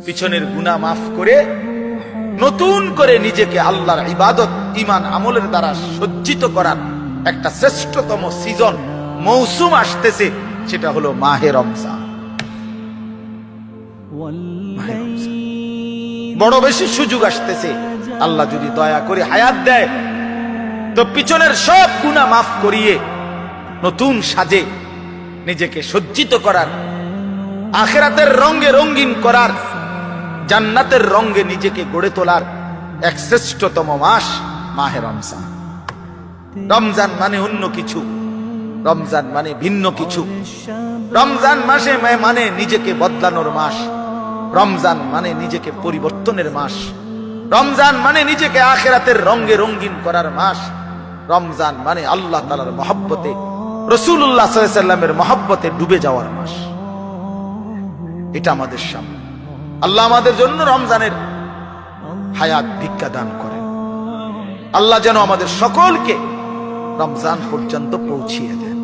পিছনের গুনাহ মাফ করে নতুন করে নিজেকে আল্লাহর ইবাদত ঈমান আমলের দ্বারা সজ্জিত করার একটা শ্রেষ্ঠতম সিজন মৌসুম আসতেছে, সেটা হলো মাহে রমজান। বড় বেশি সুযোগ আসতেছে। আল্লাহ যদি দয়া করে হায়াত দেয় তো পিছনের সব গুনাহ মাফ করিয়ে নতুন সাজে নিজেকে সজ্জিত করার, আখিরাতের রঙে রঙিন করার, জান্নাতের রঙে নিজেকে গড়ে তোলার এক শ্রেষ্ঠতম মাস মাহে রমজান। রমজান মানে অন্য কিছু, রমজান মানে ভিন্ন কিছু। রমজান মাসে মানে নিজেকে বদলানোর মাস, রমজান মানে নিজেকে পরিবর্তনের মাস, রমজান মানে নিজেকে আখিরাতের রঙে রঙিন করার মাস, রমজান মানে আল্লাহ তাআলার মহব্বতে, রাসূলুল্লাহ সাল্লাল্লাহু আলাইহি ওয়াসাল্লামের মহব্বতে ডুবে যাওয়ার মাস। এটা আমাদের সামনে। আল্লাহ আমাদের জন্য রমজানের হায়াত ভিক্ষা দান করেন। আল্লাহ যেন আমাদের সকলকে রমজান পর্যন্ত পৌঁছিয়ে দেন।